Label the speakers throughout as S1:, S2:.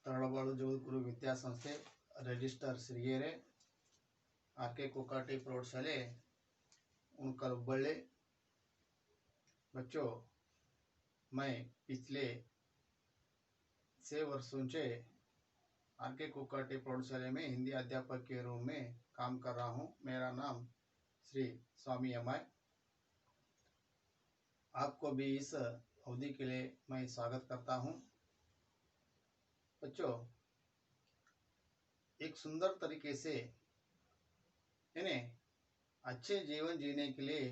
S1: ತರಳಬಾಳು ಜಗದ್ಗುರು ವಿದ್ಯಾಸಂಸ್ಥೆ रजिस्टर श्रीगेरे आके कोकाटी प्रौढ़शाले उनका हुब्बಳ್ಳಿ। बच्चों, मैं पिछले 6 वर्षों से आके कोकाटी प्रौढ़शाले में हिंदी अध्यापक के रूप में काम कर रहा हूँ। मेरा नाम श्री स्वामी अमय। आपको भी इस अवधि के लिए मैं स्वागत करता हूँ। बच्चों, एक सुंदर तरीके से यानी अच्छे जीवन जीने के लिए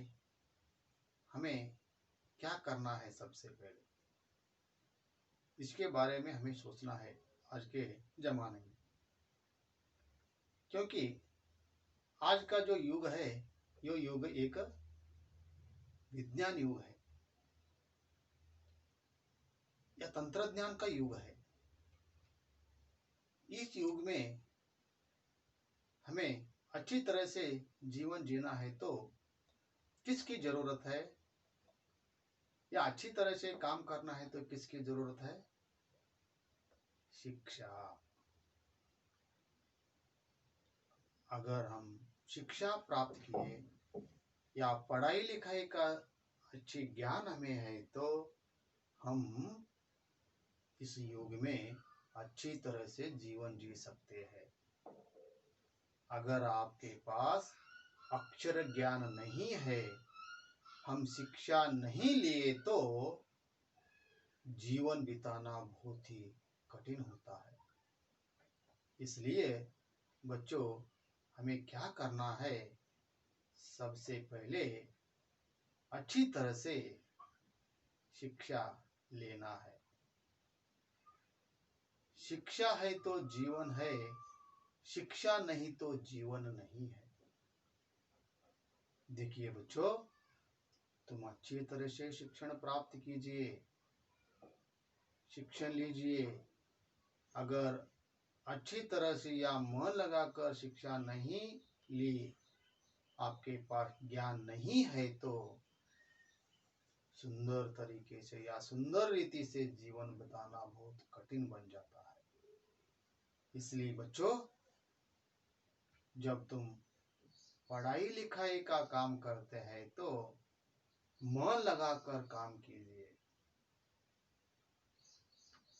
S1: हमें क्या करना है, सबसे पहले इसके बारे में हमें सोचना है आज के जमाने में। क्योंकि आज का जो युग है, यो युग एक विज्ञान युग है या तंत्रज्ञान का युग है। इस युग में हमें अच्छी तरह से जीवन जीना है तो किसकी जरूरत है, या अच्छी तरह से काम करना है तो किसकी जरूरत है? शिक्षा। अगर हम शिक्षा प्राप्त किए या पढ़ाई लिखाई का अच्छी ज्ञान हमें है तो हम इस युग में अच्छी तरह से जीवन जी सकते हैं। अगर आपके पास अक्षर ज्ञान नहीं है, हम शिक्षा नहीं लिए तो जीवन बिताना बहुत ही कठिन होता है। इसलिए बच्चों, हमें क्या करना है? सबसे पहले अच्छी तरह से शिक्षा लेना है। शिक्षा है तो जीवन है, शिक्षा नहीं तो जीवन नहीं है। देखिए बच्चों, तुम अच्छी तरह से शिक्षण प्राप्त कीजिए, शिक्षण लीजिए। अगर अच्छी तरह से या मन लगाकर शिक्षा नहीं ली, आपके पास ज्ञान नहीं है तो सुंदर तरीके से या सुंदर रीति से जीवन बिताना बहुत कठिन बन जाता है। इसलिए बच्चों, जब तुम पढ़ाई लिखाई का काम करते हैं तो मन लगाकर काम कीजिए।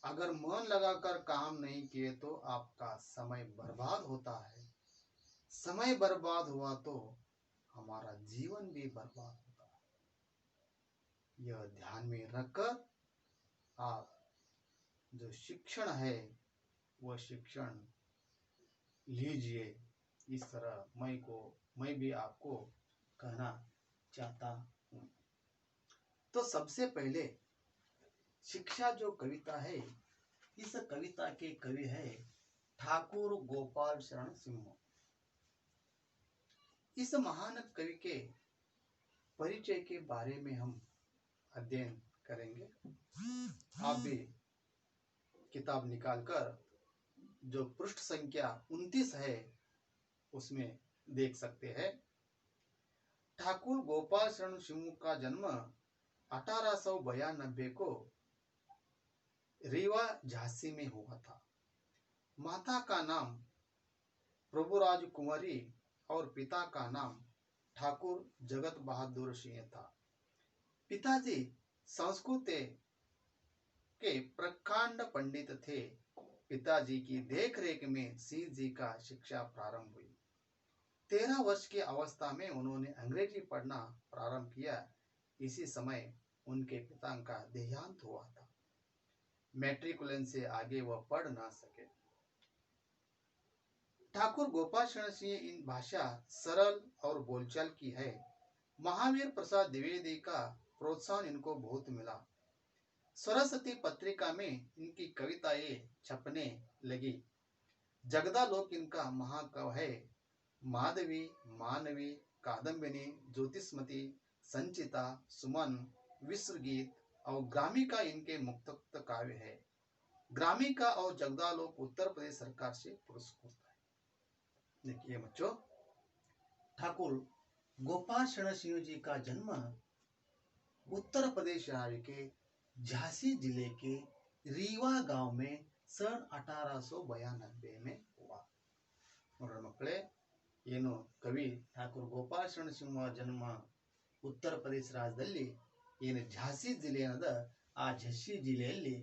S1: अगर मन लगाकर काम नहीं किए तो आपका समय बर्बाद होता है। समय बर्बाद हुआ तो हमारा जीवन भी बर्बाद होता है। यह ध्यान में रखकर आप जो शिक्षण है वह शिक्षण लीजिए। इस तरह मैं भी आपको कहना चाहता हूँ। तो सबसे पहले शिक्षा जो कविता है, इस कविता के कवि है ठाकुर गोपाल शरण सिंह। इस महान कवि के परिचय के बारे में हम अध्ययन करेंगे। आप भी किताब निकालकर जो पृष्ठ संख्या 29 है उसमें देख सकते हैं। ठाकुर गोपाल शरण सिंह का जन्म 1892 को रीवा झांसी में हुआ था। माता का नाम प्रभुराज कुंवरी और पिता का नाम ठाकुर जगत बहादुर सिंह था। पिताजी संस्कृत के प्रकांड पंडित थे। पिताजी की देखरेख में सिंह जी का शिक्षा प्रारंभ हुई। 13 वर्ष की अवस्था में उन्होंने अंग्रेजी पढ़ना प्रारंभ किया। इसी समय उनके पिता का देहांत हुआ था। मैट्रिकुलेशन से आगे वह पढ़ ना सके। ठाकुर गोपाल शरण सिंह इन भाषा सरल और बोलचाल की है। महावीर प्रसाद द्विवेदी का प्रोत्साहन इनको बहुत मिला। सरस्वती पत्रिका में इनकी कविताएं छपने लगी। जगदालोक इनका महाकाव्य है। माधवी, मानवी, कादम्बिनी, ज्योतिषमती, संचिता, सुमन, विश्वगीत और ग्रामिका इनके मुक्त काव्य है। ग्रामिका और जगदालोक उत्तर प्रदेश सरकार से पुरस्कृत है। देखिए बच्चों, ठाकुर गोपाल शरण सिंह जी का जन्म उत्तर प्रदेश राज्य के झांसी जिले के रीवा गांव में सन 1892 में हुआ। ನೋಡ್ರಿ ಮಕ್ಕಳೇ, ಏನು ಕವಿ ಠಾಕೂರ್ ಗೋಪಾಲ ಶರಣ ಸಿಂಹ ಜನ್ಮ ಉತ್ತರ ಪ್ರದೇಶ ರಾಜ್ಯದಲ್ಲಿ ಏನು ಝಾನ್ಸಿ ಜಿಲ್ಲೆ ಏನದ, ಆ ಝಾನ್ಸಿ ಜಿಲ್ಲೆಯಲ್ಲಿ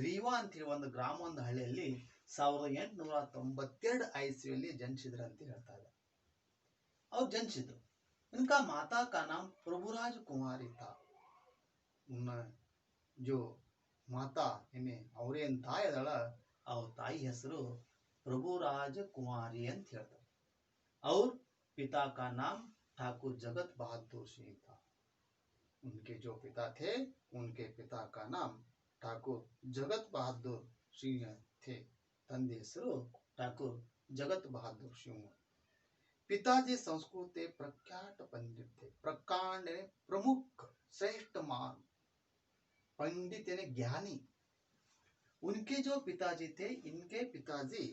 S1: ರೀವಾ ಅಂತೇಳಿ ಒಂದು ಗ್ರಾಮ, ಒಂದು ಹಳ್ಳಿಯಲ್ಲಿ 1892 ಇಸ್ವಿಯಲ್ಲಿ ಜನಿಸಿದ್ರು ಅಂತ ಹೇಳ್ತಾ ಇದ್ದಾರೆ. ಅವ್ರು ಜನಿಸಿದ್ರು. इनका माता का नाम प्रभुराज कुमारी था. उन जो माता इन्हें ಅವ್ರೇನ್ ತಾಯಿ ಅದಳ, ಅವ್ರ ತಾಯಿ ಹೆಸರು प्रभुराज कुमारी ಅಂತ ಹೇಳ್ತಾರೆ. और पिता का नाम ठाकुर जगत बहादुर सिंह था. उनके जो पिता थे, उनके पिता का नाम ठाकुर जगत बहादुर सिंह थे. ತಂದೆ ಹೆಸರು ठाकुर जगत बहादुर सिंह. पिताजी संस्कृत के प्रख्यात पंडित थे. प्रकांड प्रमुख श्रेष्ठ मान पंडित यानी ज्ञानी. उनके जो पिताजी थे, इनके पिताजी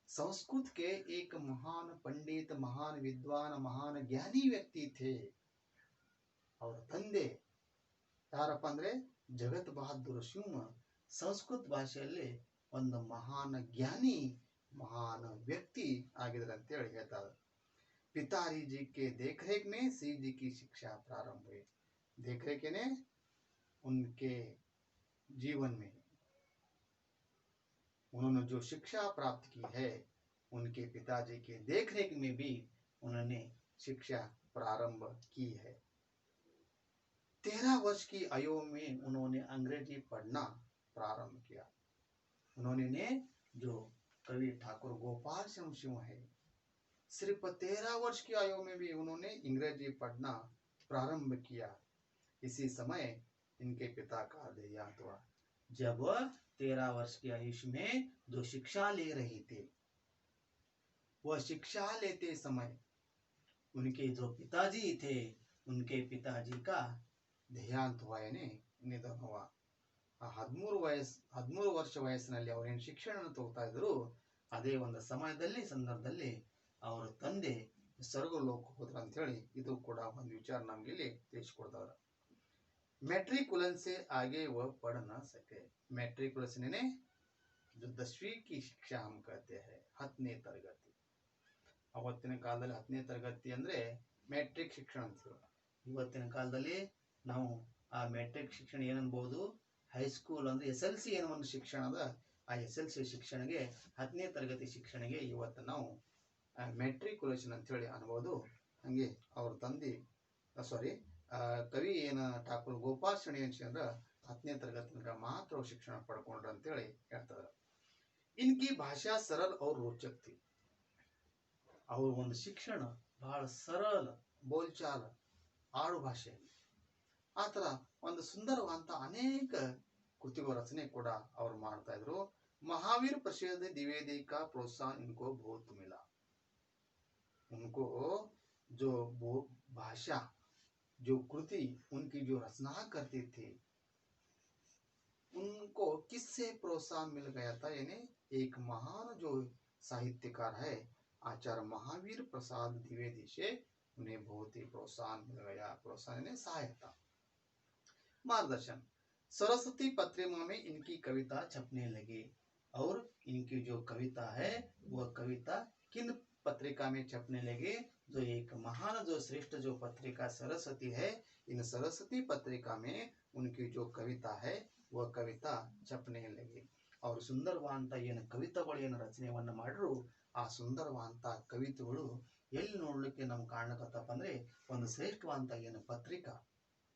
S1: संस्कृत के एक महान पंडित, महान विद्वान, महान ज्ञानी व्यक्ति थे. और ತಂದೆ ಯಾರಪ್ಪ ಅಂದ್ರೆ ಜಗತ್ ಬಹದ್ದೂರ್ ಸಿಂಹ ಸಂಸ್ಕೃತ ಭಾಷೆಯಲ್ಲಿ ಒಂದು ಮಹಾನ್ ಜ್ಞಾನಿ, ಮಹಾನ್ ವ್ಯಕ್ತಿ ಆಗಿದ್ರು ಅಂತ ಹೇಳಿ ಹೇಳ್ತಾರೆ. पिताजी जी के देखरेख में श्री जी की शिक्षा प्रारंभ हुई. देखरेख ने उनके जीवन में उन्होंने जो शिक्षा प्राप्त की है, उनके पिताजी के देखरेख में भी उन्होंने शिक्षा प्रारंभ की है. 13 वर्ष की आयु में उन्होंने अंग्रेजी पढ़ना प्रारंभ किया. उन्होंने जो कवि ठाकुर गोपाल शरण सिंह है, सिर्फ 13 वर्ष की आयु में भी उन्होंने अंग्रेजी पढ़ना प्रारंभ किया. इसी समय इनके पिता का देहांत हुआ. जब 13 वर्ष की आयुष में जो शिक्षा ले रहे थे, वह शिक्षा लेते समय उनके जो पिताजी थे, उनके पिताजी का देहांत हुआ, यानी निधन हुआ. 13 ವರ್ಷ ವಯಸ್ಸಿನಲ್ಲಿ ಅವರೇನು ಶಿಕ್ಷಣ ತಗೋತಾ ಇದ್ರು, ಅದೇ ಒಂದು ಸಂದರ್ಭದಲ್ಲಿ ಅವರ ತಂದೆ ಸ್ವರ್ಗಲೋಕ ಹೋದ್ರ ಅಂತ ಹೇಳಿ ಇದು ಕೂಡ ಒಂದು ವಿಚಾರ ನಮ್ಗೆ ಇಲ್ಲಿ ತಿಳಿಸಿಕೊಡ್ತಾರೆ. मैट्रिकुलन से आगे वह पढ़ न सके. मैट्रिकुलेशन ने जो 10वीं की शिक्षा हम कहते हैं, 10ನೇ ತರಗತಿ. ಅವತ್ತಿನ ಕಾಲದಲ್ಲಿ 10ನೇ ತರಗತಿ ಅಂದ್ರೆ ಮ್ಯಾಟ್ರಿಕ್ ಶಿಕ್ಷಣ ಅಂತೀವಿ. ಇವತ್ತಿನ ಕಾಲದಲ್ಲಿ ನಾವು ಆ ಮ್ಯಾಟ್ರಿಕ್ ಶಿಕ್ಷಣ ಏನನ್ಬಹುದು, ಹೈಸ್ಕೂಲ್ ಅಂದ್ರೆ SLC ಏನೋ ಒಂದು ಶಿಕ್ಷಣ ಅದ, ಆ SLC ಶಿಕ್ಷಣಗೆ 10ನೇ ತರಗತಿ ಶಿಕ್ಷಣಗೆ ಇವತ್ತು ನಾವು ಮ್ಯಾಟ್ರಿಕುಲೇಷನ್ ಅಂತ ಹೇಳಿ ಅನ್ಬೋದು. ಹಂಗೆ ಅವ್ರ ತಂದೆ ಕವಿ ಏನ ಠಾಕೂರ್ ಗೋಪಾಲ್ ಶರಣ ಸಿಂಹ 10ನೇ ತರಗತಿ ತನಕ ಮಾತ್ರ ಶಿಕ್ಷಣ ಪಡ್ಕೊಂಡ್ರು ಅಂತ ಹೇಳಿ ಹೇಳ್ತಾರೆ. इनकी भाषा सरल और रोचक थी. ಅವ್ರ ಒಂದು ಶಿಕ್ಷಣ ಬಹಳ ಸರಳ, ಬೋಲ್ಚಾಲ, ಆಡು ಭಾಷೆಯಲ್ಲಿ ಆ ತರ ಒಂದು ಸುಂದರವಾದಂತ ಅನೇಕ ಕೃತಿಗಳ ರಚನೆ ಕೂಡ ಅವ್ರು ಮಾಡ್ತಾ ಇದ್ರು. महावीर प्रसाद द्विवेदी का प्रोत्साहन इनको बहुत मिला. उनको जो भाषा, जो कृति उनकी जो रचना करते थे, उनको किससे प्रोत्साहन मिल गया था, यानी एक महान जो साहित्यकार है आचार्य महावीर प्रसाद द्विवेदी से उन्हें बहुत ही प्रोत्साहन मिल गया. प्रोत्साहन यानी सहायता, मार्गदर्शन. सरस्वती पत्रिका में इनकी कविता छपने लगी. और इनकी जो कविता है, वह कविता किन पत्रिका में छपने लगे, जो एक महान जो श्रेष्ठ जो पत्रिका सरस्वती है, इन सरस्वती पत्रिका में उनकी जो कविता है, वह कविता छपने लगी. और ಸುಂದರವಾದಂತ ಏನು ಕವಿತೆಗಳು ಏನು ರಚನೆಯನ್ನ ಮಾಡಿದ್ರು, ಆ ಸುಂದರವಾದಂತ ಕವಿತೆಗಳು ಎಲ್ಲಿ ನೋಡ್ಲಿಕ್ಕೆ ನಮ್ಗೆ ಕಾಣಕತ್ತಪ್ಪ ಅಂದ್ರೆ ಒಂದು ಶ್ರೇಷ್ಠವಾದಂತ ಏನು ಪತ್ರಿಕಾ,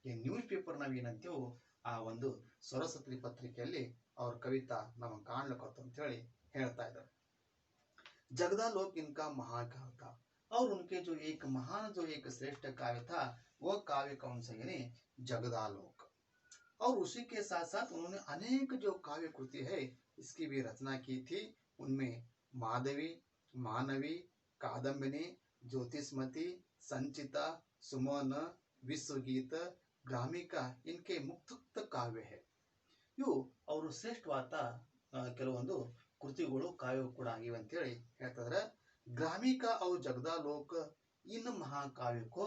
S1: ಏನು ನ್ಯೂಸ್ ಪೇಪರ್ ನಾವ್ ಏನಂತೀವೋ ಆ ಒಂದು ಸರಸ್ವತಿ ಪತ್ರಿಕೆಯಲ್ಲಿ ಅವ್ರ कविता ನಮಗೆ ಕಾಣಲಕತ್ತ ಅಂತ ಹೇಳಿ ಹೇಳ್ತಾ ಇದ್ದಾರೆ. जगदालोक इनका महाकाव्य था. और उनके जो एक महान जो एक श्रेष्ठ काव्य था, वह काव्य कौन सा, यानी जगदालोक. और उसी के साथ साथ उन्होंने अनेक जो काव्य कृति है इसकी भी रचना की थी. उनमें माधवी, मानवी, कादम्बिनी, ज्योतिषमती, संचिता, सुमन, विश्वगीत, ग्रामिका इनके मुक्त काव्य है. ಇವು ಅವರು ಶ್ರೇಷ್ಠವಾದ ಕೆಲವೊಂದು ಕೃತಿಗಳು ಕಾವ್ಯ ಕೂಡ ಆಗಿವೆ ಅಂತ ಹೇಳಿ ಹೇಳ್ತಾರೆ. ग्रामिका और जगदालोक इन महाकाव्य को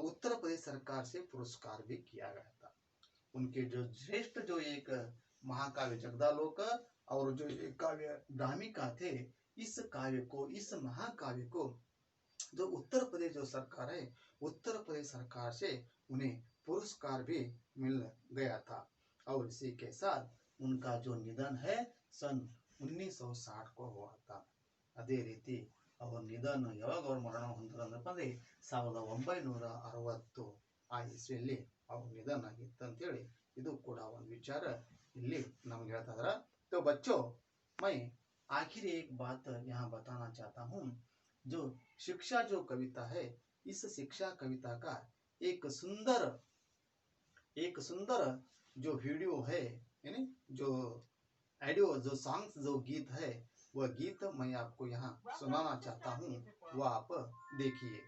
S1: उत्तर प्रदेश सरकार से पुरस्कार भी किया गया था. उनके जो श्रेष्ठ जो एक महाकाव्य जगदालोक और जो ये काव्य भ्रामिका थे, इस काव्य को, इस महाकाव्य को जो उत्तर प्रदेश जो सरकार है, उत्तर प्रदेश सरकार से उन्हें पुरस्कार भी मिल गया था। और इसी के साथ उनका जो निधन है सन 1960 को हुआ था। ಅದೇ ರೀತಿ ಅವರ ನಿಧನ ಯಾವಾಗ ಅವ್ರ ಮರಣ ಹೊಂದಿದ್ರು ಅಂದ್ರೆ 1960 ಆ ಇಸ್ವಿಯಲ್ಲಿ ಅವ್ರ ನಿಧನ ಆಗಿತ್ತು ಅಂತೇಳಿ ಇದು ಕೂಡ ಒಂದು ವಿಚಾರ ಇಲ್ಲಿ ನಮ್ಗೆ ಹೇಳ್ತಾ ಇದಾರೆ। तो बच्चों, मैं आखिर एक बात यहाँ बताना चाहता हूँ। जो शिक्षा जो कविता है, इस शिक्षा कविता का एक सुंदर जो वीडियो है, यानी जो ऑडियो, जो सॉन्ग्स, जो गीत है, वह गीत मैं आपको यहाँ सुनाना चाहता हूँ, वह आप देखिए।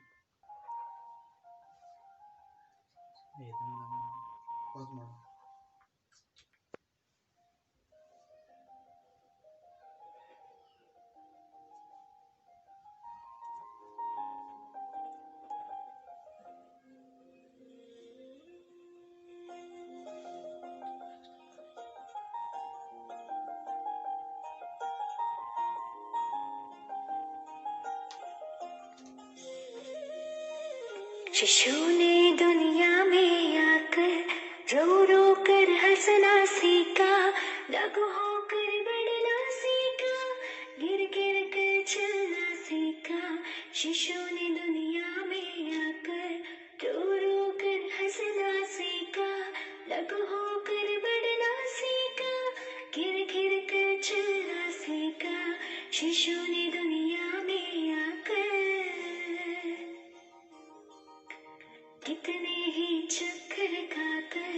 S2: शिशु ने दुनिया में आकर रो रो कर हंसना सीखा, लघु होकर बढ़ना सीखा, गिर गिर कर चलना सीखा। शिशु ने दुनिया में आकर रो रो कर हंसना सीखा, लघु होकर बढ़ना सीखा, गिर गिर कर चलना सीखा। शिशु ने दुनिया में आकर कितने ही चक्कर खाकर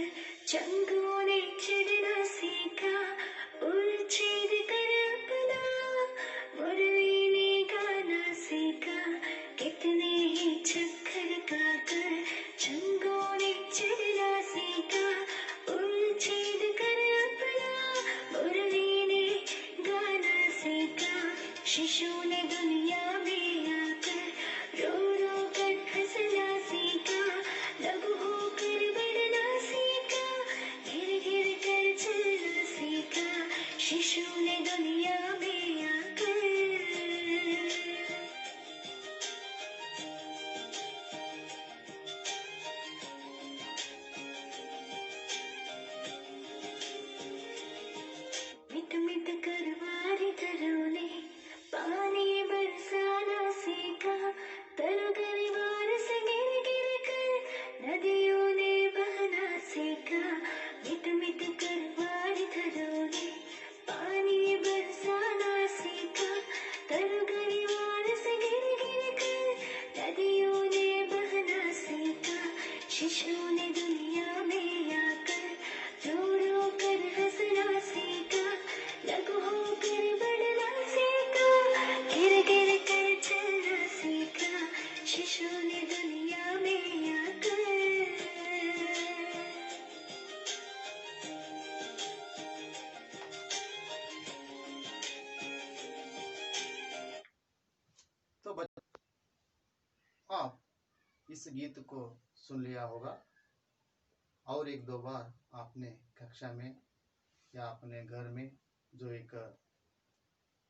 S2: चंगों ने चढ़ना सीखा, उड़ छेद कर अपना मुरली ने गाना सीखा। कितने ही चक्कर खाकर चंगों ने चढ़ना सीखा, उड़ छेद कर अपना मुरली ने गाना सीखा। शिशु ने दुनिया में आकर रो रो कर हंसना सीखा, लघु होकर बढ़ना सीखा, गिर गिर कर चलना सीखा। शिशु ने दुनिया में आकर मिट मिट कर वारिधरों ने पानी बरसाना सीखा, तरगरीवार से गिर गिर कर नदियों ने बहना सीखा। मिट मिट कर वारिधरों ने पानी बरसाना सीखा, तरगरीवार से गिर गिर कर नदियों ने बहना सीखा। शिशु ने दुनिया में आकर रो रो कर हंसना सीखा, लघु होकर बढ़ना सीखा, गिर गिर कर चलना सीखा। शिशु ने दुनिया में आकर
S1: तो आप इस गीत को सुन लिया होगा और एक दो बार आपने कक्षा में या अपने घर में जो एक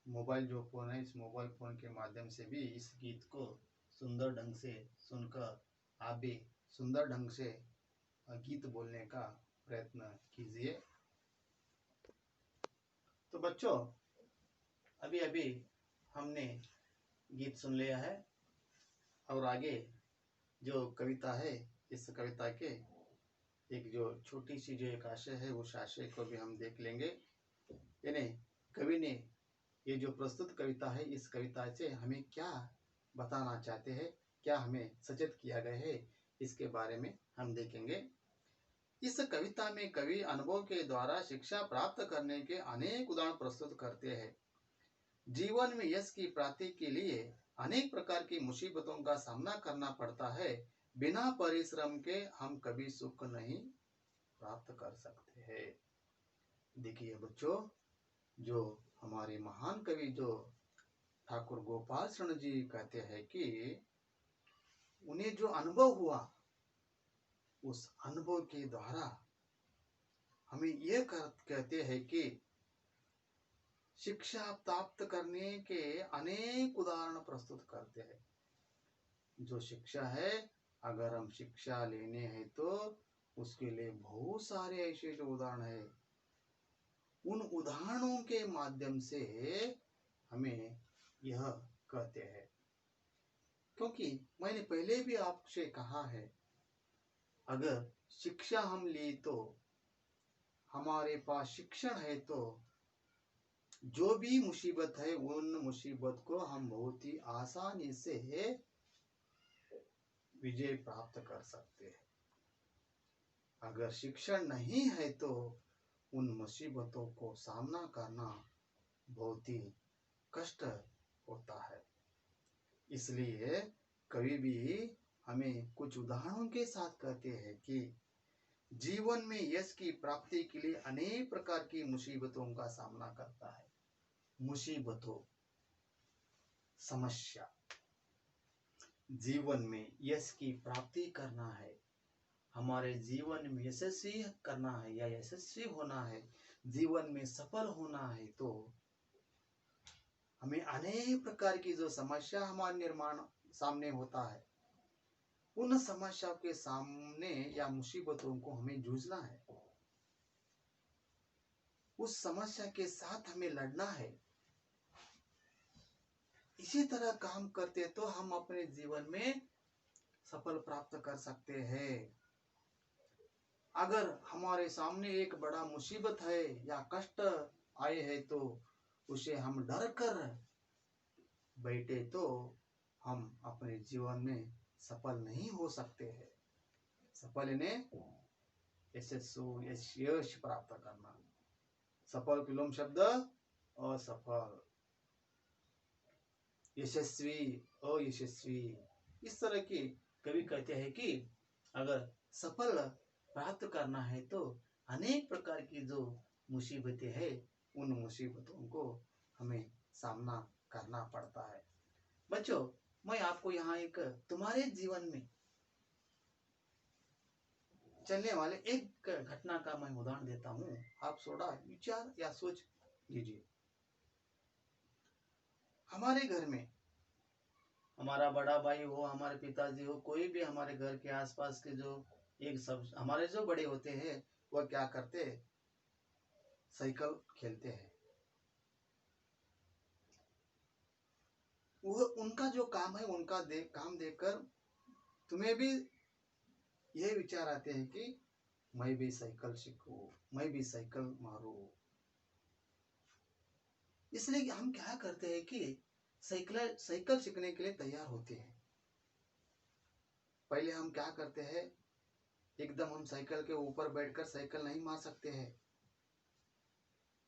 S1: मोबाइल जो फोन है, इस मोबाइल फोन के माध्यम से भी इस गीत को सुंदर ढंग से सुनकर आप भी सुंदर ढंग से गीत बोलने का प्रयत्न कीजिए। तो बच्चों, अभी अभी हमने गीत सुन लिया है और आगे जो कविता है, इस कविता के एक जो छोटी सी जो एक आशय है, उस आशय को भी हम देख लेंगे। यानी कवि ने ये जो प्रस्तुत कविता है, इस कविता से हमें क्या बताना चाहते हैं, क्या हमें सचेत किया गया है, इसके बारे में हम देखेंगे। इस कविता में कवि अनुभव के द्वारा शिक्षा प्राप्त करने के अनेक उदाहरण प्रस्तुत करते हैं। जीवन में यश की प्राप्ति के लिए अनेक प्रकार की मुसीबतों का सामना करना पड़ता है। बिना परिश्रम के हम कभी सुख नहीं प्राप्त कर सकते हैं। देखिए बच्चों, जो हमारे महान कवि जो ठाकुर गोपाल शरण जी कहते हैं कि उन्हें जो अनुभव हुआ, उस अनुभव के द्वारा हमें यह कहते हैं कि शिक्षा प्राप्त करने के अनेक उदाहरण प्रस्तुत करते हैं। जो शिक्षा है, अगर हम शिक्षा लेने हैं तो उसके लिए बहुत सारे ऐसे जो उदाहरण है, उन उदाहरणों के माध्यम से हमें यह कहते हैं। क्योंकि मैंने पहले भी आपसे कहा है, अगर शिक्षा हम ले तो हमारे पास शिक्षण है तो जो भी मुसीबत है उन मुसीबत को हम बहुत ही आसानी से विजय प्राप्त कर सकते हैं। अगर शिक्षण नहीं है तो उन मुसीबतों को सामना करना बहुत ही कष्ट होता है। इसलिए कभी भी हमें कुछ उदाहरणों के साथ कहते हैं कि जीवन में यश की प्राप्ति के लिए अनेक प्रकार की मुसीबतों का सामना करता है। मुसीबतों, समस्या, जीवन में यश की प्राप्ति करना है, हमारे जीवन में यशस्वी करना है या यशस्वी होना है, जीवन में सफल होना है, तो हमें अनेक प्रकार की जो समस्या हमारे निर्माण सामने होता है, उन समस्याओं के सामने या मुसीबतों को हमें जूझना है, उस समस्या के साथ हमें लड़ना है। इसी तरह काम करते तो हम अपने जीवन में सफल प्राप्त कर सकते हैं। अगर हमारे सामने एक बड़ा मुसीबत है या कष्ट आए है तो उसे हम डर कर बैठे तो हम अपने जीवन में सफल नहीं हो सकते हैं। सफल ने यश प्राप्त करना। सफल विलोम शब्द असफल, यशस्वी, अयशस्वी, इस तरह की कवि कहते हैं कि अगर सफल प्राप्त करना है तो अनेक प्रकार की जो मुसीबतें हैं उन मुसीबतों को हमें सामना करना पड़ता है। बच्चों, मैं आपको यहाँ एक तुम्हारे जीवन में चलने वाले एक घटना का मैं उदाहरण देता हूँ। आप थोड़ा विचार या सोच लीजिए। हमारे घर में हमारा बड़ा भाई हो, हमारे पिताजी हो, कोई भी हमारे घर के आसपास के जो एक सब हमारे जो बड़े होते हैं वह क्या करते हैं, साइकिल खेलते हैं। वो उनका जो काम है, उनका काम देखकर तुम्हें भी ये विचार आते हैं कि मैं भी साइकिल सीखूं, मैं भी साइकिल मारूं। इसलिए हम क्या करते हैं कि साइकिल सीखने के लिए तैयार होते हैं। पहले हम क्या करते हैं, एकदम हम साइकिल के ऊपर बैठकर साइकिल नहीं मार सकते हैं।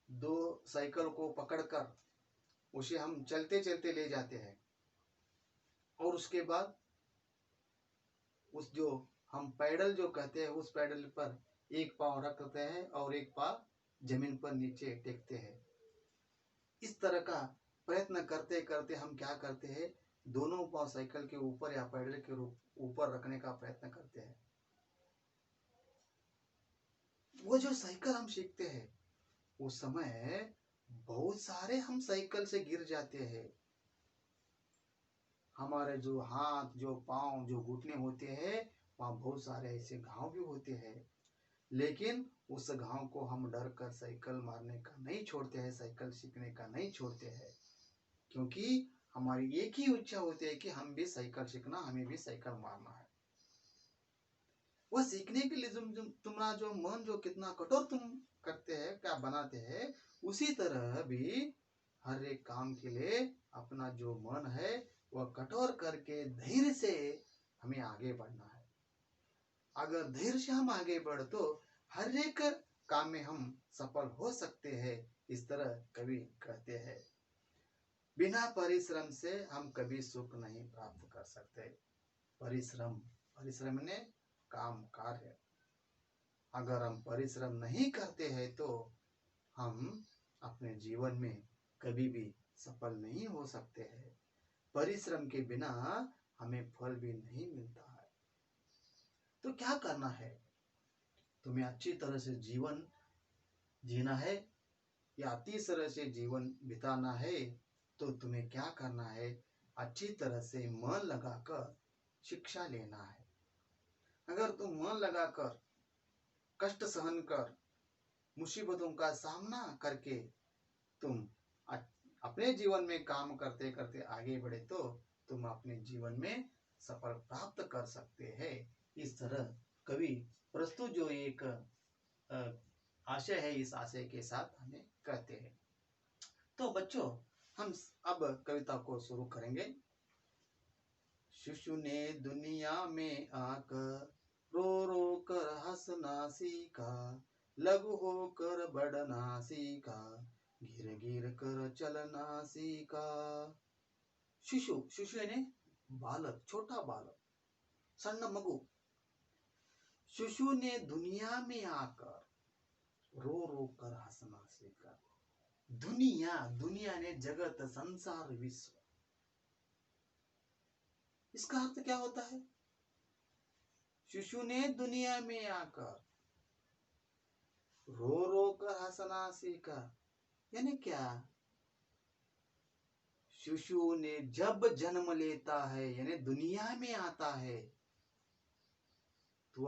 S1: दो साइकिल को पकड़कर उसे हम चलते चलते ले जाते हैं और उसके बाद उस जो हम पैडल जो कहते हैं उस पैडल पर एक पांव रखते हैं और एक पांव जमीन पर नीचे टेकते हैं। इस तरह का प्रयत्न करते करते हम क्या करते हैं, दोनों पांव साइकिल के ऊपर या पैडल के ऊपर रखने का प्रयत्न करते हैं। वो जो साइकिल हम सीखते हैं उस समय बहुत सारे हम साइकिल से गिर जाते हैं। हमारे जो हाथ, जो पांव, जो घुटने होते हैं वहाँ बहुत सारे ऐसे घाव भी होते हैं। लेकिन उस घाव को हम डर कर साइकिल मारने का नहीं छोड़ते हैं, साइकिल सीखने का नहीं छोड़ते हैं, क्योंकि हमारी एक ही इच्छा होती है कि हम भी साइकिल सीखना, हमें भी साइकिल मारना है। वह सीखने के लिए तुम्हारा जो मन जो कितना कठोर तुम करते हैं, क्या बनाते हैं, उसी तरह भी हर एक काम के लिए अपना जो मन है वह कठोर करके धैर्य से हमें आगे बढ़ना है। अगर धैर्य से हम आगे बढ़ तो हर एक काम में हम सफल हो सकते हैं। इस तरह कवि कहते हैं, बिना परिश्रम से हम कभी सुख नहीं प्राप्त कर सकते। परिश्रम ने काम, कार्य। अगर हम परिश्रम नहीं करते हैं तो हम अपने जीवन में कभी भी सफल नहीं हो सकते हैं। परिश्रम के बिना हमें फल भी नहीं मिलता है। तो क्या करना है, तुम्हें अच्छी तरह से जीवन जीना है या तीसरे से जीवन बिताना है तो तुम्हें क्या करना है, अच्छी तरह से मन लगाकर शिक्षा लेना है। अगर तुम मन लगाकर कष्ट सहन कर मुसीबतों का सामना करके तुम अपने जीवन में काम करते करते आगे बढ़े तो तुम अपने जीवन में सफल प्राप्त कर सकते हैं। इस तरह कवि प्रस्तुत जो एक आशय है, इस आशय के साथ हमें कहते हैं। तो बच्चों, हम अब कविता को शुरू करेंगे। शिशु ने दुनिया में आकर रो रो कर हंसना सीखा, लघु होकर बढ़ना सीखा, गिर गिर कर चलना सीखा। शिशु, शिशु यानी बालक, छोटा बालक, सಣ್ಣ मगु। शिशु ने दुनिया में आकर रो रो कर हंसना सीखा। दुनिया, दुनिया ने जगत, संसार, विश्व। इसका अर्थ क्या होता है? शिशु ने दुनिया में आकर रो रो कर हंसना सीखा, यानी क्या? शिशु ने जब जन्म लेता है यानी दुनिया में आता है तो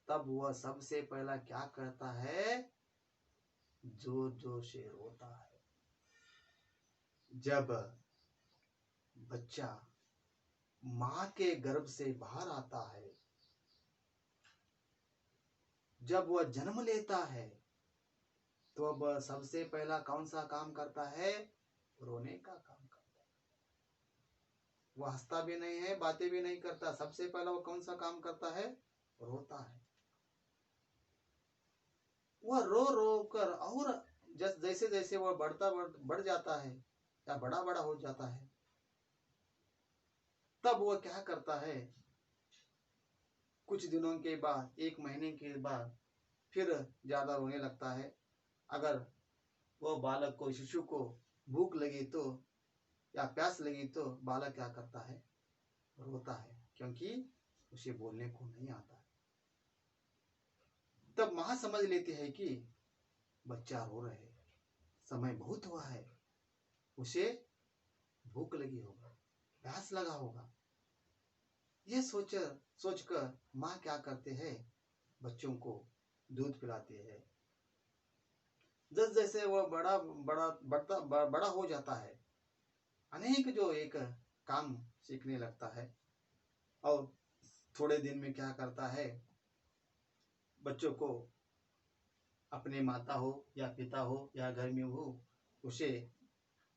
S1: तब वह सबसे पहला क्या करता है? जोर जोर से रोता है। जब बच्चा मां के गर्भ से बाहर आता है, जब वह जन्म लेता है तो अब सबसे पहला कौन सा काम करता है? रोने का काम करता है। वह हंसता भी नहीं है, बातें भी नहीं करता। सबसे पहला वो कौन सा काम करता है? रोता है। वह रो रो कर, और जैसे जैसे वह बढ़ जाता है या बड़ा बड़ा हो जाता है, तब वह क्या करता है? कुछ दिनों के बाद, 1 महीने के बाद फिर ज्यादा रोने लगता है। अगर वो बालक को, शिशु को भूख लगी तो या प्यास लगी तो बालक क्या करता है? रोता है, क्योंकि उसे बोलने को नहीं आता है। तब मां समझ लेती है कि बच्चा रो रहे है, समय बहुत हुआ है, उसे भूख लगी होगा, प्यास लगा होगा। ये सोचकर माँ क्या करते हैं? बच्चों को दूध पिलाते हैं। जैसे जैसे वह बड़ा हो जाता है, अनेक जो एक काम सीखने लगता है, और थोड़े दिन में क्या करता है? बच्चों को अपने माता हो या पिता हो या घर में हो, उसे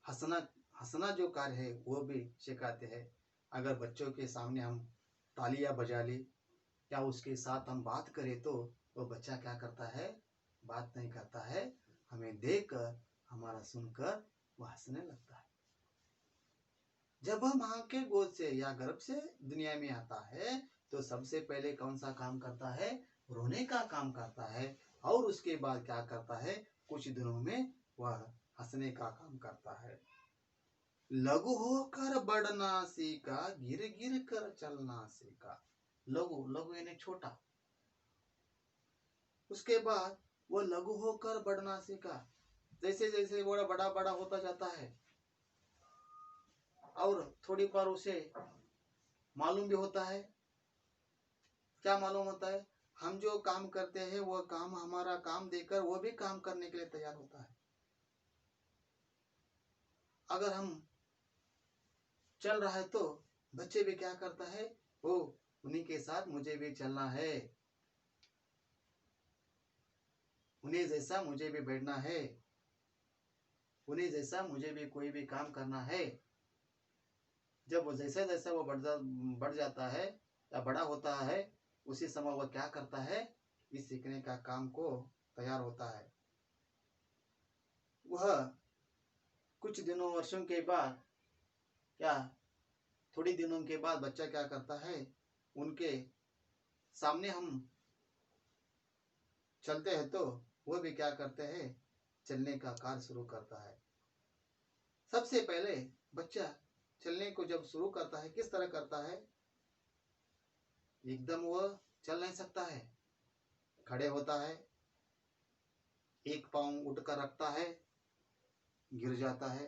S1: हंसना जो कार्य है वो भी सिखाते हैं। अगर बच्चों के सामने हम तालियां बजा ले या उसके साथ हम बात करें तो वो बच्चा क्या करता है? बात नहीं करता है, हमें देखकर, हमारा सुनकर वो हंसने लगता है। जब हम मां के गोद से या गर्भ से दुनिया में आता है तो सबसे पहले कौन सा काम करता है? रोने का काम करता है। और उसके बाद क्या करता है? कुछ दिनों में वह हंसने का काम करता है। लघु होकर बढ़ना सीखा, गिर गिर कर चलना सीखा। लघु, लघु यानी छोटा। उसके बाद वो लघु होकर बढ़ना सीखा। जैसे जैसे वो बड़ा बड़ा होता जाता है और थोड़ी बार उसे मालूम भी होता है। क्या मालूम होता है? हम जो काम करते हैं वो काम, हमारा काम देकर वो भी काम करने के लिए तैयार होता है। अगर हम चल रहा है तो बच्चे भी क्या करता है? वो उन्हीं के साथ मुझे भी चलना है, उन्हें जैसा मुझे भी बैठना है, उन्हें जैसा मुझे भी कोई भी काम करना है। जब वो जैसे जैसा वो बढ़ जाता है या बड़ा होता है, उसी समय वह क्या करता है? इस सीखने का काम को तैयार होता है। वह कुछ दिनों, वर्षों के बाद, क्या थोड़ी दिनों के बाद बच्चा क्या करता है? उनके सामने हम चलते हैं तो वो भी क्या करते हैं? चलने का कार्य शुरू करता है। सबसे पहले बच्चा चलने को जब शुरू करता है, किस तरह करता है? एकदम वह चल नहीं सकता है, खड़े होता है, एक पाँव उठकर रखता है, गिर जाता है।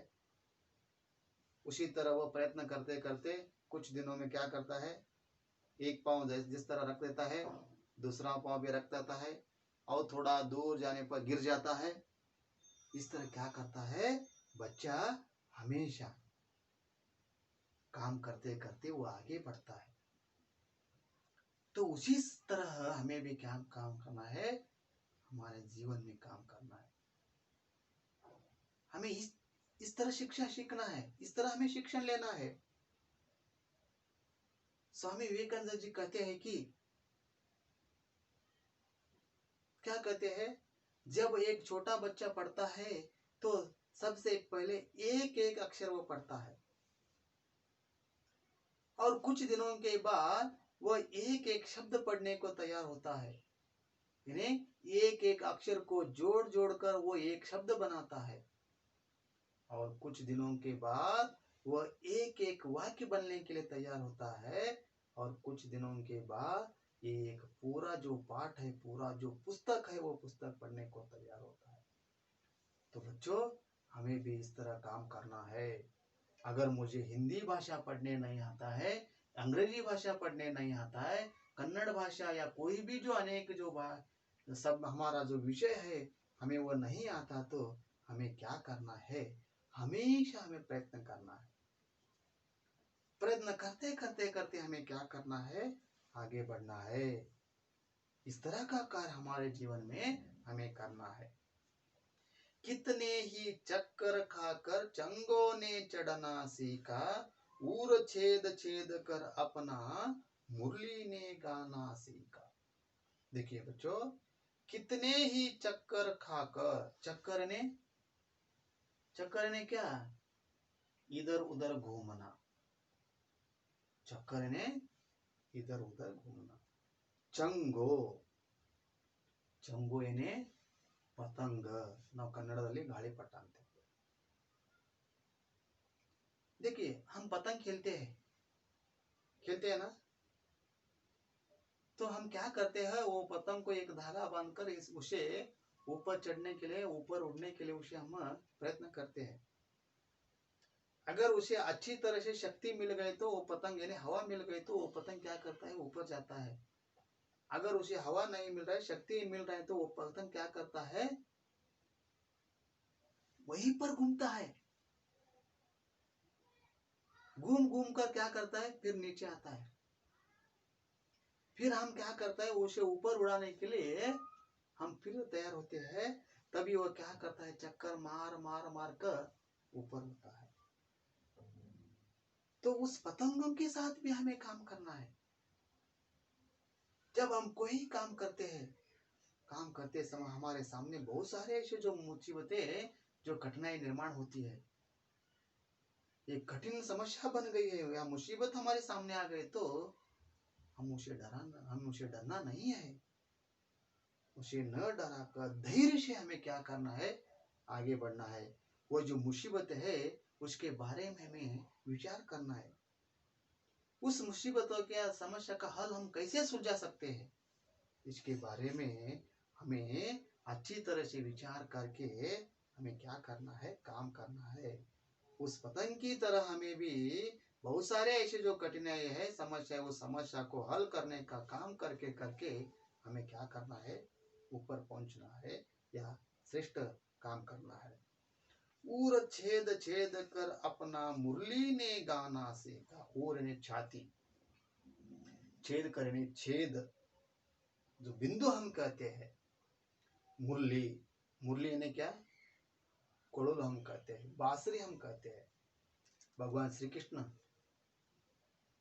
S1: उसी तरह वो प्रयत्न करते करते कुछ दिनों में क्या करता है, एक पाँव जिस तरह रख देता है, दूसरा पाँव भी रख देता है और थोड़ा दूर जाने पर गिर जाता है। इस तरह क्या करता है बच्चा, हमेशा काम करते करते वो आगे बढ़ता है। तो उसी तरह हमें भी क्या काम करना है, हमारे जीवन में काम करना है। हमें इस तरह शिक्षा सीखना है, इस तरह हमें शिक्षण लेना है। स्वामी विवेकानंद जी कहते हैं कि, क्या कहते हैं, जब एक छोटा बच्चा पढ़ता है तो सबसे पहले एक एक अक्षर वो पढ़ता है और कुछ दिनों के बाद वह एक एक शब्द पढ़ने को तैयार होता है। यानी एक एक अक्षर को जोड़ जोड़ कर वो एक शब्द बनाता है और कुछ दिनों के बाद वह एक एक वाक्य बनने के लिए तैयार होता है और कुछ दिनों के बाद ये एक पूरा जो पाठ है, पूरा जो पुस्तक है, वो पुस्तक पढ़ने को तैयार होता है। तो बच्चों, हमें भी इस तरह काम करना है। अगर मुझे हिंदी भाषा पढ़ने नहीं आता है, अंग्रेजी भाषा पढ़ने नहीं आता है, कन्नड़ भाषा या कोई भी जो अनेक जो सब हमारा जो विषय है हमें वो नहीं आता, तो हमें क्या करना है, हमेशा हमें प्रयत्न करना है। प्रयत्न करते करते करते हमें क्या करना है, आगे बढ़ना है। इस तरह का कार्य हमारे जीवन में हमें करना है। कितने ही चक्कर खाकर चंगों ने चढ़ना सीखा, ऊर छेद छेद कर अपना मुरली ने गाना सीखा। देखिए बच्चों, कितने ही चक्कर खाकर, चक्कर ने क्या, इधर उधर घूमना, चक्कर ने इधर उधर घूमना। ಚಂಗೋ ಏನೇ ಪತಂಗ, ನಾವು ಕನ್ನಡದಲ್ಲಿ ಗಾಳಿಪಟ ಅಂತ। देखिए, हम पतंग खेलते हैं ना, तो हम क्या करते हैं, वो पतंग को एक धागा बांधकर उसे ऊपर चढ़ने के लिए, ऊपर उड़ने के लिए उसे हम प्रयत्न करते हैं। अगर उसे अच्छी तरह से शक्ति मिल गई तो वो पतंग, यानी हवा मिल गई तो वो पतंग क्या करता है, ऊपर जाता है। अगर उसे हवा नहीं मिल रहा है, शक्ति नहीं मिल रहा है, तो वो पतंग क्या करता है, वहीं पर घूमता है। घूम घूम कर क्या करता है, फिर नीचे आता है। फिर हम क्या करता है, उसे ऊपर उड़ाने के लिए हम फिर तैयार होते हैं। तभी वो क्या करता है, चक्कर मार मार मार कर ऊपर उड़ता है। तो उस पतंगों के साथ भी हमें काम करना है। जब हम कोई काम करते हैं, काम करते समय हमारे सामने बहुत सारे ऐसे जो मुसीबतें, जो कठिनाई निर्माण होती है, एक कठिन समस्या बन गई है या मुसीबत हमारे सामने आ गए, तो हम उसे डरना नहीं है। उसे न डरा कर धैर्य से हमें क्या करना है, आगे बढ़ना है। वो जो मुसीबत है उसके बारे में हमें विचार करना है। उस मुसीबतों के समस्या का हल हम कैसे सुलझा सकते हैं, इसके बारे में हमें अच्छी तरह से विचार करके हमें क्या करना है, काम करना है। उस पतंग की तरह हमें भी बहुत सारे ऐसे जो कठिनाई है, समस्या है, उस समस्या को हल करने का काम करके करके हमें क्या करना है, ऊपर पहुंचना है या श्रेष्ठ काम करना है। ऊर छेद छेद कर अपना मुरली ने गाना सीखा। ऊर ने छाती, छेद करने, छेद जो बिंदु हम कहते हैं, मुरली ने क्या, कोड़ुल हम कहते हैं, बांसुरी हम कहते हैं। भगवान श्री कृष्ण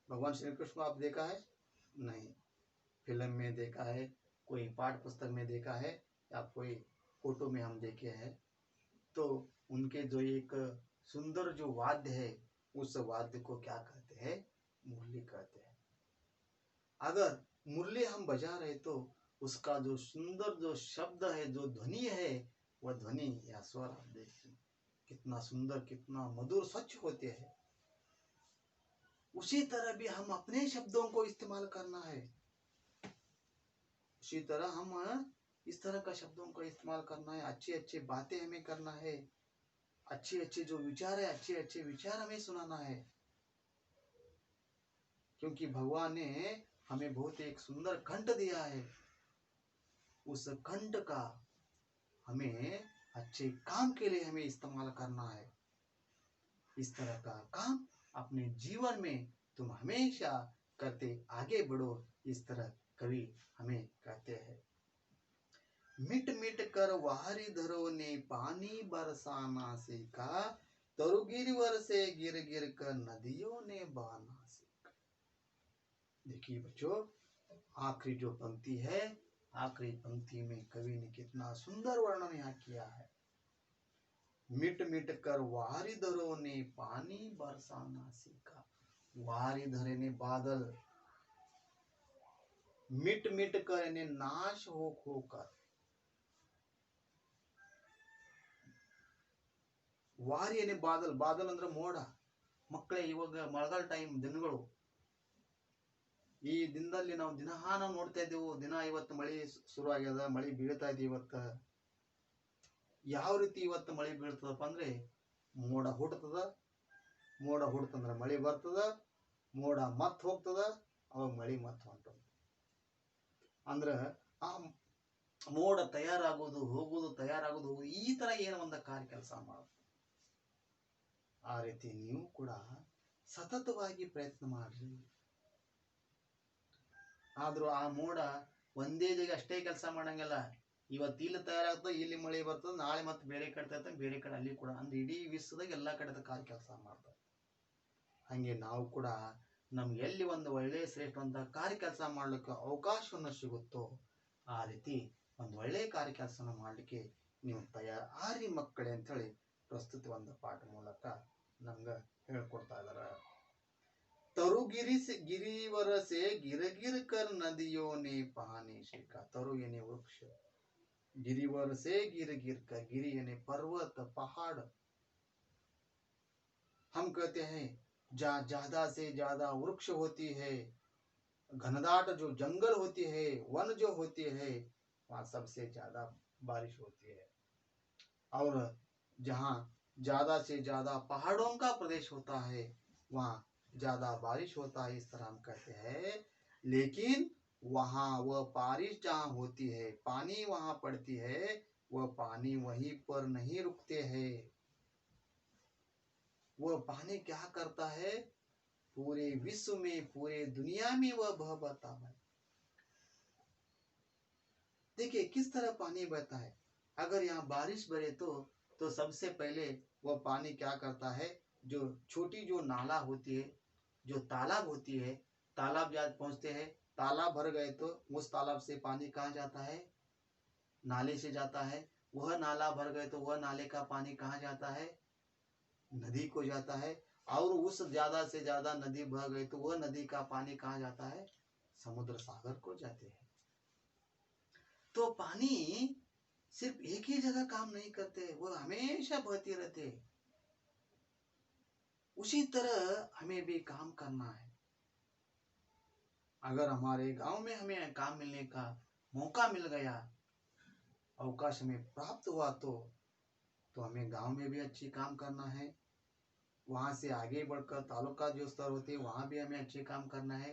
S1: को आप देखा है? नहीं, फिल्म में देखा है, कोई पाठ पुस्तक में देखा है, या कोई फोटो में हम देखे हैं। तो उनके जो एक सुंदर जो वाद्य है, उस वाद्य को क्या कहते हैं, मुरली कहते हैं। अगर मुरली हम बजा रहे तो उसका जो सुंदर जो शब्द है, जो ध्वनि है, वह ध्वनि या स्वर आप देखिए कितना सुंदर, कितना मधुर, स्वच्छ होते हैं। उसी तरह भी हम अपने शब्दों को इस्तेमाल करना है। उसी तरह हम इस तरह का शब्दों का इस्तेमाल करना है, अच्छी अच्छी बातें हमें करना है। अच्छे अच्छे जो विचार है, अच्छे अच्छे विचार हमें सुनाना है, क्योंकि भगवान ने हमें बहुत एक सुंदर कंठ दिया है। उस कंठ का हमें अच्छे काम के लिए हमें इस्तेमाल करना है। इस तरह का काम अपने जीवन में तुम हमेशा करते आगे बढ़ो, इस तरह कवि हमें कहते हैं। मिट मिट कर वारी धरो ने पानी बरसाना सीखा, तरु गिरवर से गिर गिर कर नदियों ने बहाना सीखा। देखिए बच्चों, आखिरी जो पंक्ति है, आखिरी पंक्ति में कवि ने कितना सुंदर वर्णन यहाँ किया है। मिट मिट कर वारी धरो ने पानी बरसाना सीखा। वारी धरे ने बादल, मिट मिट कर ने नाश हो कर। ವಾರಿ ಏನೇ ಬಾದಲ್, ಬಾದಲ್ ಅಂದ್ರೆ ಮೋಡ. ಮಕ್ಕಳೇ, ಇವಾಗ ಮಳೆಗಾಲ ಟೈಮ್ ದಿನಗಳು, ಈ ದಿನದಲ್ಲಿ ನಾವು ನಾವು ನೋಡ್ತಾ ಇದ್ದೇವೆ, ದಿನ ಇವತ್ತು ಮಳೆ ಶುರು ಆಗ್ಯದ, ಮಳೆ ಬೀಳ್ತಾ ಇದೆ. ಇವತ್ತು ಯಾವ ರೀತಿ ಇವತ್ತು ಮಳೆ ಬೀಳ್ತದಪ್ಪ ಅಂದ್ರೆ, ಮೋಡ ಹುಡ್ತದ, ಮೋಡ ಹುಡ್ತಂದ್ರೆ ಮಳೆ ಬರ್ತದ, ಮೋಡ ಮತ್ ಹೋಗ್ತದ, ಅವಾಗ ಮಳೆ ಮತ್ ಹೊಂಟದ. ಅಂದ್ರೆ ಆ ಮೋಡ ತಯಾರಾಗೋದು ಹೋಗೋದು, ತಯಾರಾಗೋದು ಹೋಗೋದು, ಈ ತರ ಏನೋ ಒಂದು ಕಾರ್ಯ ಕೆಲಸ ಮಾಡೋದು. ಆ ರೀತಿ ನೀವು ಕೂಡ ಸತತವಾಗಿ ಪ್ರಯತ್ನ ಮಾಡ್ರಿ. ಆದ್ರೂ ಆ ಮೋಡ ಒಂದೇ ಜಾಗ ಅಷ್ಟೇ ಕೆಲಸ ಮಾಡಂಗಿಲ್ಲ. ಇವತ್ತು ಇಲ್ಲಿ ತಯಾರಾಗ್ತದೆ, ಇಲ್ಲಿ ಮಳೆ ಬರ್ತದೆ, ನಾಳೆ ಮತ್ತೆ ಬೇರೆ ಕಡೆ ತರ್ತದೆ, ಬೇರೆ ಕಡೆ ಅಲ್ಲಿ ಕೂಡ, ಅಂದ್ರೆ ಇಡೀ ವಿಶ್ವದಾಗ ಎಲ್ಲಾ ಕಡೆ ಕಾರ್ಯ ಕೆಲಸ ಮಾಡ್ತಾರೆ. ಹಂಗೆ ನಾವು ಕೂಡ ನಮ್ಗೆ ಎಲ್ಲಿ ಒಂದು ಒಳ್ಳೆ ಶ್ರೇಷ್ಠವಂತ ಕಾರ್ಯ ಕೆಲಸ ಮಾಡ್ಲಿಕ್ಕೆ ಅವಕಾಶವನ್ನು ಸಿಗುತ್ತೋ ಆ ರೀತಿ ಒಂದು ಒಳ್ಳೆ ಕಾರ್ಯ ಕೆಲಸನ ಮಾಡ್ಲಿಕ್ಕೆ ನೀವು ತಯಾರಿ ಮಕ್ಕಳೇ ಅಂತೇಳಿ ಪ್ರಸ್ತುತ ಒಂದು ಪಾಠ ಮೂಲಕ ನಮ್ಗೆ ಹೇಳ್ಕೊಡ್ತಾ ಇದಾರ. तरु गिरिवर से गिर गिर कर नदियों ने पानी सीखा. तरु यानी वृक्ष, गिरिवर से गिर गिर कर, गिरी यानी पर्वत पहाड़. हम कहते हैं ज्यादा से ज्यादा वृक्ष होती है, घनदाट जो जंगल होती है, वन जो होती है, वहां सबसे ज्यादा बारिश होती है. और जहां ज्यादा से ज्यादा पहाड़ों का प्रदेश होता है, वहां ज्यादा बारिश होता है, इस तरह हम कहते हैं. लेकिन वहां वह बारिश जहां होती है, पानी वहां पड़ती है, वह पानी वहीं पर नहीं रुकते हैं. वह पानी क्या करता है, पूरे विश्व में, पूरे दुनिया में वह बहता है. देखिए किस तरह पानी बहता है. अगर यहाँ बारिश बरे तो सबसे पहले वह पानी क्या करता है, जो छोटी जो नाला होती है, जो तालाब होती है, तालाब जब पहुंचते हैं, तालाब भर गए तो उस तालाब से पानी कहाँ जाता है, नाले से जाता है. वह नाला भर गए तो वह नाले का पानी कहाँ जाता है, नदी को जाता है. और उस ज्यादा से ज्यादा नदी बह गई तो वह नदी का पानी कहाँ जाता है, समुद्र सागर को जाते हैं. तो पानी सिर्फ एक ही जगह काम नहीं करते, वह हमेशा बहती रहते. उसी तरह हमें भी काम करना है. अगर हमारे गांव में हमें काम मिलने का मौका मिल गया, अवकाश हमें प्राप्त हुआ, तो हमें गांव में भी अच्छी काम करना है. वहां से आगे बढ़कर तालुका जो स्तर होते हैं, वहां भी हमें अच्छे काम करना है.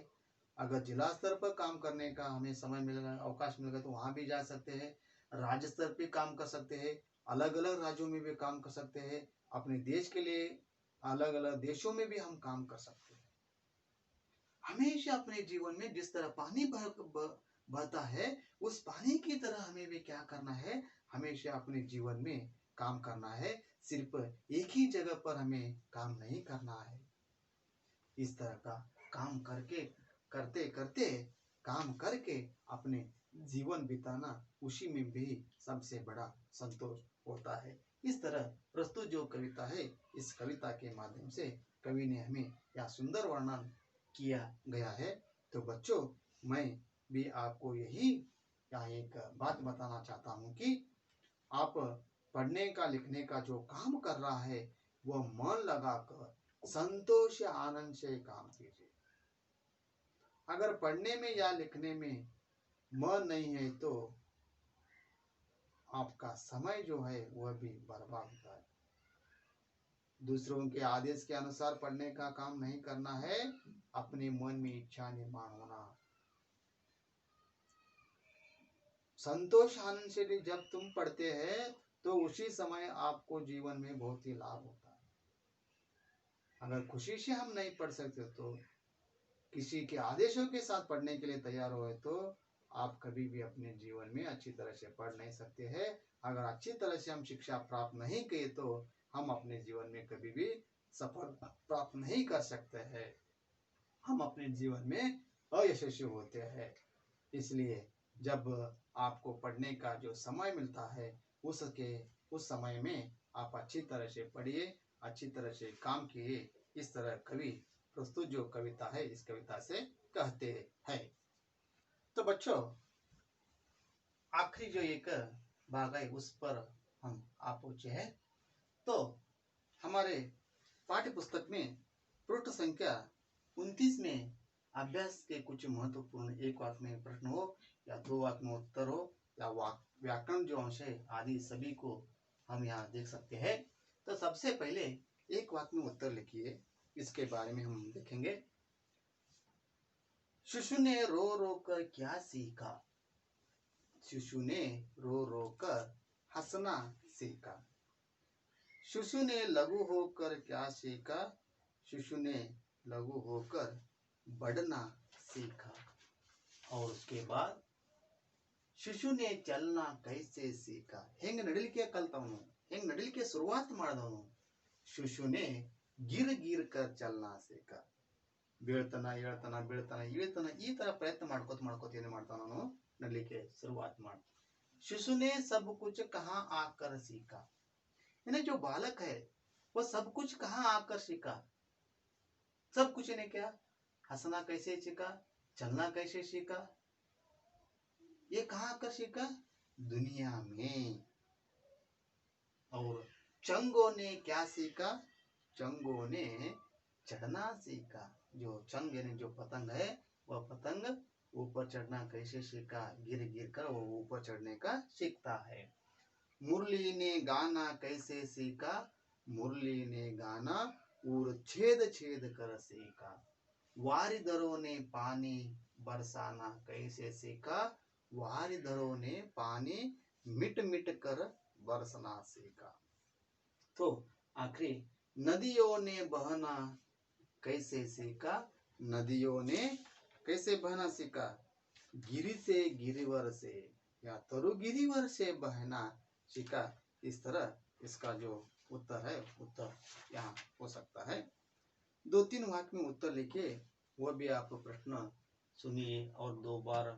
S1: अगर जिला स्तर पर काम करने का हमें समय मिल गया, अवकाश मिल गया, तो वहां भी जा सकते हैं. राज्य स्तर पे काम कर सकते हैं, अलग अलग राज्यों में भी काम कर सकते हैं. अपने देश के लिए अलग अलग देशों में भी हम काम कर सकते हैं. हमेशा अपने जीवन में जिस तरह पानी बहता है, उस पानी की तरह हमें भी क्या करना है, हमेशा अपने जीवन में काम करना है. सिर्फ एक ही जगह पर हमें काम नहीं करना है. इस तरह का काम करके करते करते काम करके अपने जीवन बिताना, उसी में भी सबसे बड़ा संतोष होता है. इस तरह प्रस्तुत जो कविता है, इस कविता के माध्यम से कवि ने हमें यह सुंदर वर्णन किया गया है. तो बच्चों, मैं भी आपको यही यहाँ एक बात बताना चाहता हूँ कि आप पढ़ने का लिखने का जो काम कर रहा है, वह मन लगाकर संतोष या आनंद से काम कीजिए. अगर पढ़ने में या लिखने में मन नहीं है तो आपका समय जो है वह भी बर्बाद होता है. दूसरों के आदेश के अनुसार पढ़ने का काम नहीं करना है, अपने मन में इच्छा निर्माण होना। संतोष आनंद से जब तुम पढ़ते हैं तो उसी समय आपको जीवन में बहुत ही लाभ होता है। अगर खुशी से हम नहीं पढ़ सकते तो किसी के आदेशों के साथ पढ़ने के लिए तैयार हुए तो आप कभी भी अपने जीवन में अच्छी तरह से पढ़ नहीं सकते हैं। अगर अच्छी तरह से हम शिक्षा प्राप्त नहीं किए तो हम अपने जीवन में कभी भी सफलता प्राप्त नहीं कर सकते हैं, हम अपने जीवन में अयशस्वी होते हैं। इसलिए जब आपको पढ़ने का जो समय मिलता है उस समय में आप अच्छी तरह से पढ़िए, अच्छी तरह से काम किए। इस तरह कवि प्रस्तुत जो कविता है इस कविता से कहते हैं। तो बच्चों, आखिरी जो एक भाग है उस पर हम आप पहुंचे हैं। तो हमारे पाठ्य पुस्तक में पृष्ठ संख्या 29 में अभ्यास के कुछ महत्वपूर्ण एक वाक्य में प्रश्न हो या दो वाक्य में उत्तर हो या व्याकरण जो अंश है आदि सभी को हम यहाँ देख सकते हैं। तो सबसे पहले एक वाक्य में उत्तर लिखिए, इसके बारे में हम देखेंगे। शिशु ने रो रो कर क्या सीखा? शिशु ने रो रो कर हंसना सीखा। शिशु ने लघु होकर क्या सीखा? शिशु ने लघु होकर बढ़ना सीखा। और उसके बाद ಶಿಶು ने चलना कैसे सीखा? ಹೆಂಗ್ ನಡಿಲಿಕ್ಕೆ ಕಲ್ತವನು, ಹೆಂಗ್ ನಡಿಲಿಕ್ಕೆ ಶುರುವಾತ್ ಮಾಡಿದವನು? ಶಿಶು ने गिर गिर कर चलना सीखा। ಬೀಳ್ತಾನ ಹೇಳ್ತಾನ ಬೀಳ್ತಾನ ಇಳಿತಾನ ಈ ತರ ಪ್ರಯತ್ನ ಮಾಡ್ಕೋತ ಏನು ಮಾಡ್ತಾನವನು ನಡಿಲಿಕ್ಕೆ ಶುರುವಾತ್ ಮಾಡ। शिशु ने सब कुछ कहाँ आकर सीखा? यानी जो बालक है वो सब कुछ कहाँ आकर सीखा? सब कुछ ने क्या? हंसना कैसे सीखा, चलना कैसे सीखा, ये कहाँ आकर सीखा? दुनिया में। और चंगों ने क्या सीखा? चंगों ने चढ़ना सीखा। जो चंग यानी जो पतंग है वह पतंग ऊपर चढ़ना कैसे सीखा? गिर गिर कर वो ऊपर चढ़ने का सीखता है। मुरली ने गाना कैसे सीखा? मुरली ने गाना और छेद छेद कर सीखा। वारिधरों ने पानी बरसाना कैसे सीखा? वारिधरों ने पानी मिट मिट कर बरसना सीखा। तो आखिरी नदियों ने बहना कैसे सीखा? नदियों ने कैसे बहना सीखा? गिरि से गिरिवर से या तरु गिरिवर से बहना सीखा। इस तरह इसका जो उत्तर है उत्तर यहाँ हो सकता है। दो तीन वाक्य में उत्तर लिखिए, वह भी आप प्रश्न सुनिए और दो बार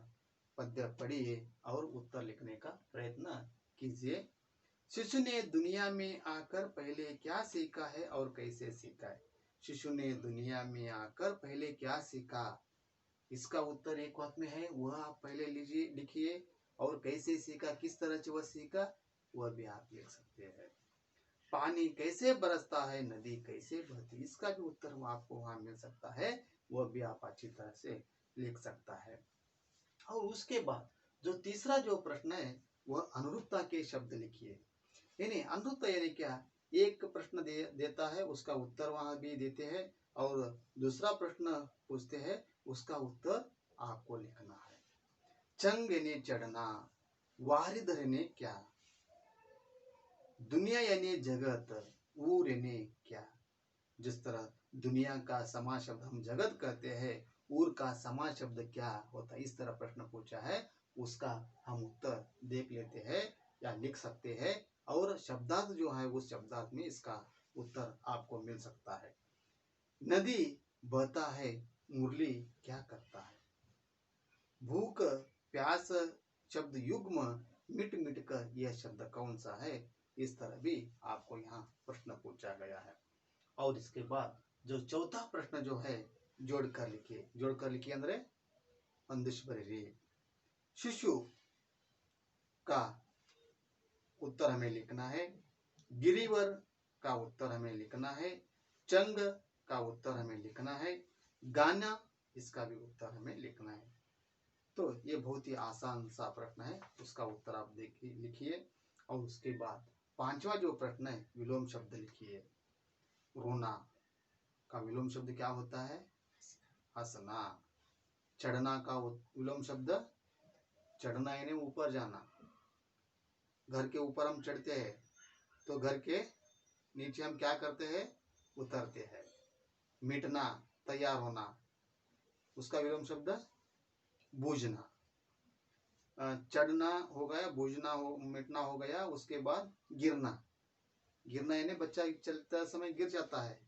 S1: पद्य पढ़िए और उत्तर लिखने का प्रयत्न कीजिए। शिशु ने दुनिया में आकर पहले क्या सीखा है और कैसे सीखा है? शिशु ने दुनिया में आकर पहले क्या सीखा? इसका उत्तर एक वाक्य में है, वह आप पहले लिखिए और कैसे सीखा, किस तरह से वह सीखा वह भी आप लिख सकते हैं। पानी कैसे बरसता है, नदी कैसे बहती, इसका भी उत्तर आपको वहां मिल सकता है, वह भी आप अच्छी तरह से लिख सकता है। और उसके बाद जो तीसरा जो प्रश्न है वह अनुरूपता के शब्द लिखिए। यानी अनुरूपता यानी क्या? एक प्रश्न देता है उसका उत्तर वहां भी देते हैं और दूसरा प्रश्न पूछते हैं उसका उत्तर आपको लिखना है। चंग यानी चढ़ना, वारिधर ने क्या, दुनिया यानी जगत, ऊर यानी क्या। जिस तरह दुनिया का समाज शब्द हम जगत कहते हैं, ऊर का समाज शब्द क्या होता है, इस तरह प्रश्न पूछा है, उसका हम उत्तर देख लेते हैं या लिख सकते हैं और शब्दार्थ जो है उस शब्दार्थ में इसका उत्तर आपको मिल सकता है। नदी बहता है, मुरली क्या करता है? भूख प्यास शब्द युग्म मिट मिट कर यह शब्द कौन सा है? इस तरह भी आपको यहाँ प्रश्न पूछा गया है। और इसके बाद जो चौथा प्रश्न जो है जोड़कर लिखिए अंदर अंदिश बरेरी। शिशु का उत्तर हमें लिखना है, गिरिवर का उत्तर हमें लिखना है, चंग का उत्तर हमें लिखना है, गाना इसका भी उत्तर हमें लिखना है। तो ये बहुत ही आसान सा प्रश्न है, उसका उत्तर आप देखिए लिखिए। और उसके बाद पांचवा जो प्रश्न है विलोम शब्द लिखिए। रोना का विलोम शब्द क्या होता है? हंसना। चढ़ना का विलोम शब्द चढ़ना यानी ऊपर जाना। घर के ऊपर हम चढ़ते हैं तो घर के नीचे हम क्या करते हैं? उतरते हैं। मिटना तैयार होना, उसका विलोम शब्द बूझना। चढ़ना हो गया, बूझना हो, मिटना हो गया। उसके बाद गिरना। गिरना यानी बच्चा चलते समय गिर जाता है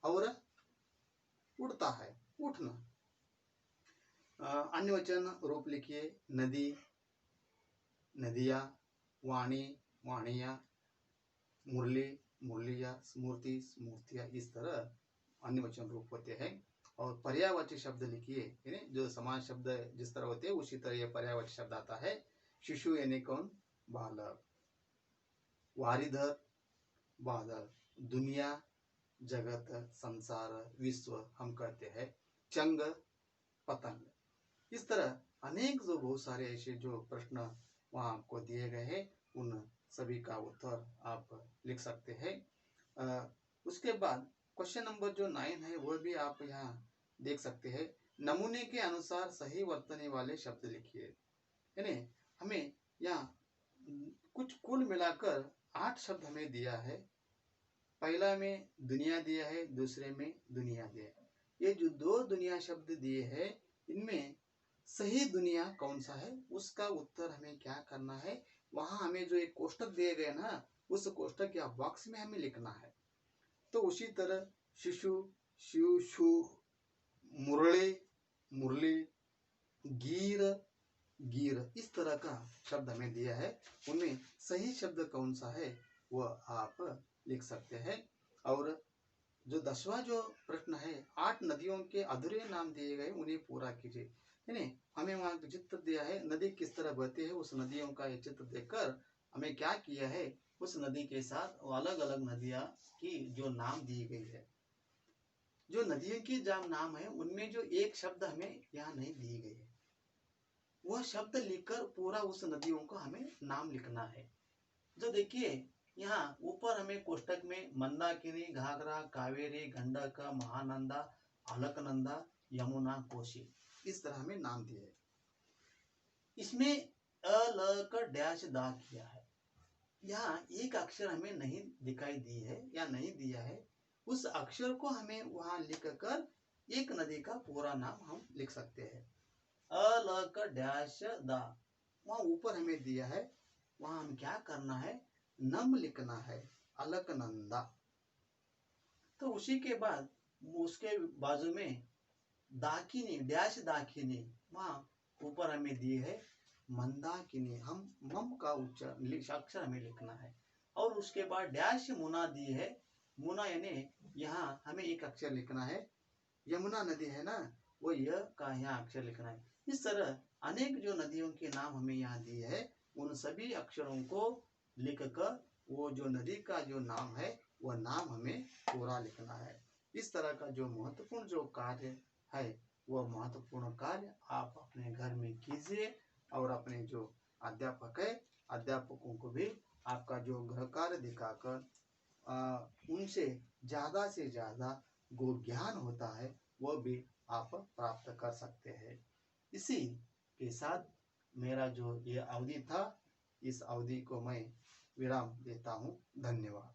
S1: और उड़ता है, उठना। अन्य वचन रूप लिखिए। नदी, नदिया, वाणी, वाणिया, मुरली, मुरलिया, स्मृति, स्मृतिया। इस तरह अन्य वचन रूप होते हैं। और पर्यायवाची शब्द लिखिए, यानी जो समान शब्द जिस तरह होते हैं उसी तरह यह पर्यायवाची शब्द आता है। शिशु यानी कौन? बालक। वारिधर, बादल। दुनिया, जगत, संसार, विश्व हम कहते हैं। चंग, पतंग। इस तरह अनेक जो बहुत सारे ऐसे जो प्रश्न वहाँ आपको दिए गए हैं उन सभी का उत्तर आप लिख सकते हैं। उसके बाद क्वेश्चन नंबर जो 9 है वह भी आप यहाँ देख सकते हैं। नमूने के अनुसार सही वर्तने वाले शब्द लिखिए। यानी हमें यहाँ कुछ कुल मिलाकर 8 शब्द हमें दिया है। पहला में दुनिया दिया है, दूसरे में दुनिया दिया है। ये जो 2 दुनिया शब्द दिए हैं इनमें सही दुनिया कौन सा है उसका उत्तर हमें क्या करना है? वहां हमें जो एक कोष्टक दिए गए ना उस कोष्टक या बॉक्स में हमें लिखना है। तो उसी तरह शिशु, शिशु, मुरली, मुरली, गीर, गीर। इस तरह का शब्द हमें दिया है। उनमें सही शब्द कौन सा है वह आप लिख सकते हैं। और जो 10वां जो प्रश्न है 8 नदियों के अधूरे नाम दिए गए उन्हें पूरा कीजिए। यानी हमें वहाँ चित्र दिया है नदी किस तरह बहती है, उस नदियों का ये चित्र देखकर हमें क्या किया है उस नदी के साथ अलग अलग नदियाँ की जो नाम दी गई है। जो नदियों की जो नाम है उनमें जो एक शब्द हमें यहाँ नहीं दी गई है वह शब्द लिखकर पूरा उस नदियों का हमें नाम लिखना है। जो देखिए यहाँ ऊपर हमें कोष्टक में मंदाकिनी, घाघरा, कावेरी, गंडक, महानंदा, अलकनंदा, यमुना, कोसी इस तरह हमें नाम दिए है। इसमें अ ल का डैश दा किया है। यहाँ एक अक्षर हमें नहीं दिखाई दी है या नहीं दिया है। उस अक्षर को हमें वहां लिखकर एक नदी का पूरा नाम हम लिख सकते हैं। अ ल का डैश दा वहां ऊपर हमें दिया है, वहां हम क्या करना है? नम लिखना है, अलकनंदा। तो उसी के बाद उसके बाजू में दाकिनी, डैश दाकिनी, वहां ऊपर हमें दी है मंदाकिनी। हम मम का उच्चारण अक्षर हमें लिखना है। और उसके बाद डैश मुना दी है। मुना यानी यहाँ हमें एक अक्षर लिखना है। यमुना नदी है ना, वो य का यहाँ अक्षर लिखना है। इस तरह अनेक जो नदियों के नाम हमें यहाँ दिए है उन सभी अक्षरों को लिखकर वो जो नदी का जो नाम है वह नाम हमें पूरा लिखना है। इस तरह का जो महत्वपूर्ण जो कार्य है वह महत्वपूर्ण कार्य आप अपने घर में कीजिए और अपने जो अध्यापक है अध्यापकों को भी आपका जो गृह कार्य दिखाकर उनसे ज़्यादा से ज़्यादा जो ज्ञान होता है वह भी आप प्राप्त कर सकते हैं। इसी के साथ मेरा जो ये अवधि था इस अवधि को मैं विराम देता हूँ। धन्यवाद।